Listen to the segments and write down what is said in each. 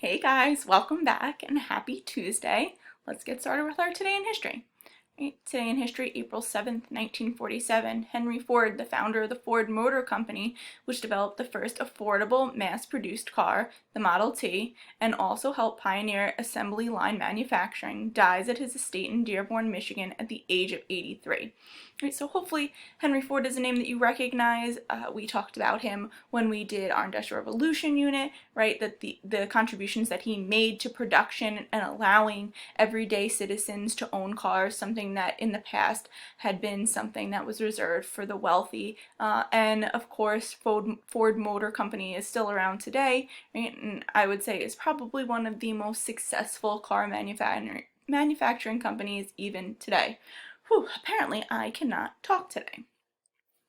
Hey guys, welcome back and happy Tuesday. Let's get started with our Today in History. Today in History, April 7th, 1947, Henry Ford, the founder of the Ford Motor Company, which developed the first affordable mass-produced car, the Model T, and also helped pioneer assembly line manufacturing, dies at his estate in Dearborn, Michigan at the age of 83. So hopefully Henry Ford is a name that you recognize. We talked about him when we did our Industrial Revolution unit, right? That the contributions that he made to production and allowing everyday citizens to own cars, something that in the past had been something that was reserved for the wealthy. And of course, Ford Motor Company is still around today, right? And I would say is probably one of the most successful car manufacturing companies even today. Whew, apparently I cannot talk today.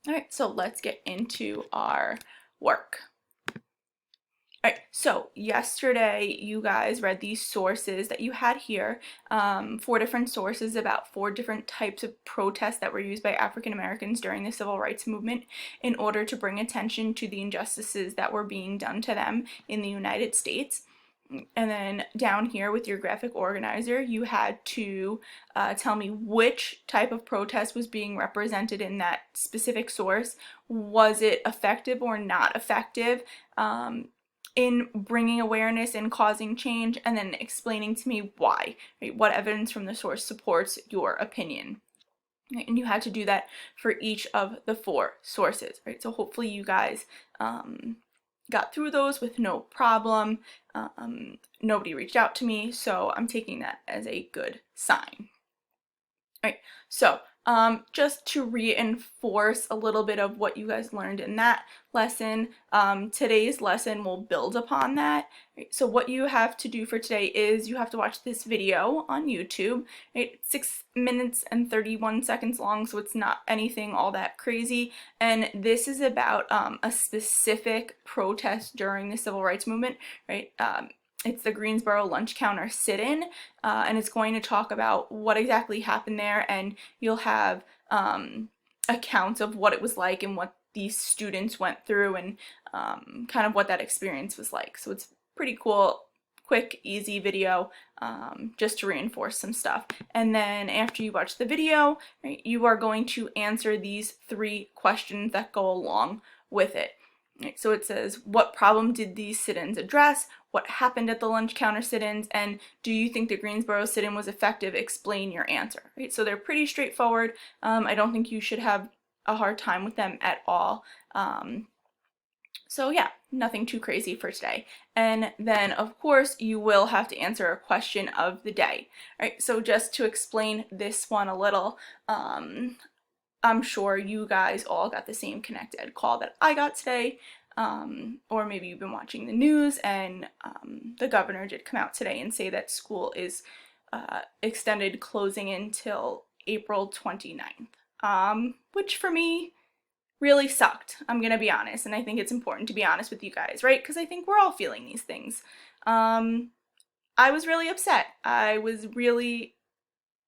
All right, so let's get into our work. All right, so yesterday you guys read these sources that you had here, 4 different sources about 4 different types of protests that were used by African Americans during the Civil Rights Movement in order to bring attention to the injustices that were being done to them in the United States. And then down here with your graphic organizer, you had to tell me which type of protest was being represented in that specific source. Was it effective or not effective in bringing awareness and causing change? And then explaining to me why, right? What evidence from the source supports your opinion. Right? And you had to do that for each of the 4 sources, right? So hopefully you guys got through those with no problem. Nobody reached out to me, so I'm taking that as a good sign. All right, so just to reinforce a little bit of what you guys learned in that lesson, today's lesson will build upon that. Right? So what you have to do for today is you have to watch this video on YouTube. Right? 6 minutes and 31 seconds long, so it's not anything all that crazy. And this is about a specific protest during the Civil Rights Movement, right? It's the Greensboro lunch counter sit-in, and it's going to talk about what exactly happened there, and you'll have accounts of what it was like and what these students went through and kind of what that experience was like. So it's pretty cool, quick, easy video, just to reinforce some stuff. And then after you watch the video, right, you are going to answer these 3 questions that go along with it. Right, so it says, what problem did these sit-ins address? What happened at the lunch counter sit-ins? And do you think the Greensboro sit-in was effective? Explain your answer. Right, so they're pretty straightforward. I don't think you should have a hard time with them at all. So yeah, nothing too crazy for today. And then of course you will have to answer a question of the day. All right, so just to explain this one a little, I'm sure you guys all got the same Connect Ed call that I got today, or maybe you've been watching the news and the governor did come out today and say that school is extended closing until April 29th, which for me really sucked. I'm gonna be honest, and I think it's important to be honest with you guys, right? Because I think we're all feeling these things. I was really upset.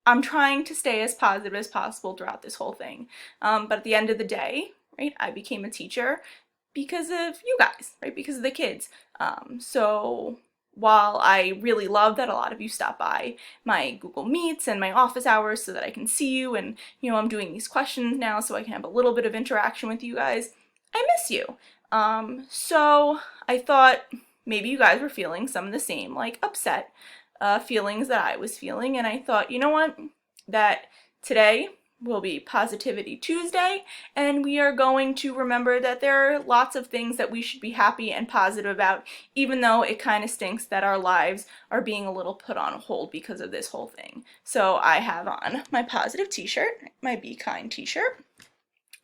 I'm trying to stay as positive as possible throughout this whole thing. But at the end of the day, right, I became a teacher because of you guys, right, because of the kids. So while I really love that a lot of you stop by my Google Meets and my office hours so that I can see you and, you know, I'm doing these questions now so I can have a little bit of interaction with you guys, I miss you. So I thought maybe you guys were feeling some of the same, like, upset feelings that I was feeling, and I thought, you know what, that today will be Positivity Tuesday, and we are going to remember that there are lots of things that we should be happy and positive about, even though it kind of stinks that our lives are being a little put on hold because of this whole thing. So I have on my positive t-shirt, my Be Kind t-shirt,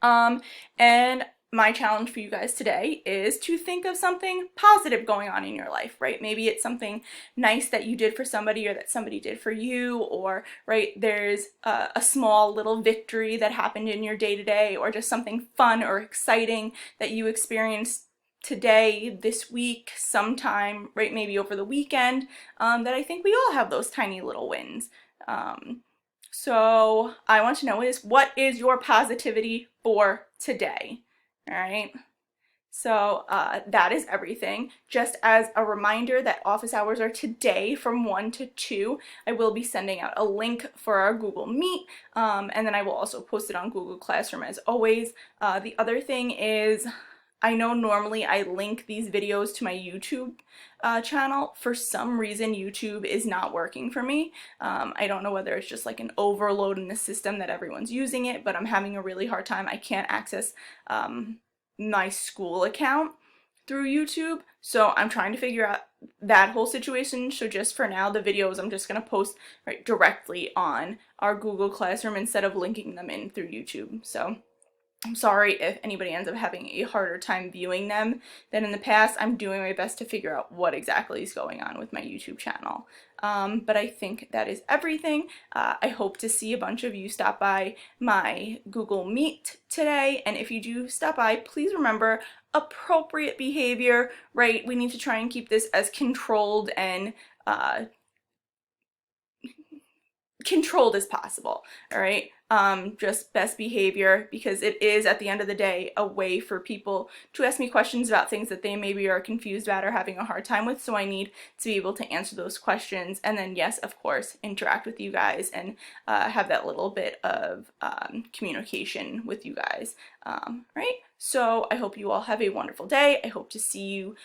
and my challenge for you guys today is to think of something positive going on in your life, right? Maybe it's something nice that you did for somebody or that somebody did for you, or, right, there's a small little victory that happened in your day-to-day, or just something fun or exciting that you experienced today, this week, sometime, right, maybe over the weekend, that I think we all have those tiny little wins. So I want to know what is your positivity for today? All right. So that is everything. Just as a reminder that office hours are today from 1 to 2. I will be sending out a link for our Google Meet, and then I will also post it on Google Classroom as always. The other thing is, I know normally I link these videos to my YouTube channel. For some reason, YouTube is not working for me. I don't know whether it's just like an overload in the system that everyone's using it, but I'm having a really hard time. I can't access my school account through YouTube, so I'm trying to figure out that whole situation. So just for now, the videos I'm just going to post right directly on our Google Classroom instead of linking them in through YouTube. So I'm sorry if anybody ends up having a harder time viewing them than in the past. I'm doing my best to figure out what exactly is going on with my YouTube channel. But I think that is everything. I hope to see a bunch of you stop by my Google Meet today. And if you do stop by, please remember appropriate behavior, right? We need to try and keep this as controlled and controlled as possible, all right? Just best behavior, because it is, at the end of the day, a way for people to ask me questions about things that they maybe are confused about or having a hard time with, so I need to be able to answer those questions, and then, yes, of course, interact with you guys and have that little bit of communication with you guys, right? So I hope you all have a wonderful day. I hope to see you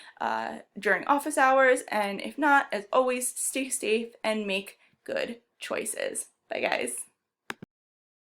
during office hours, and if not, as always, stay safe and make good choices. Bye, guys.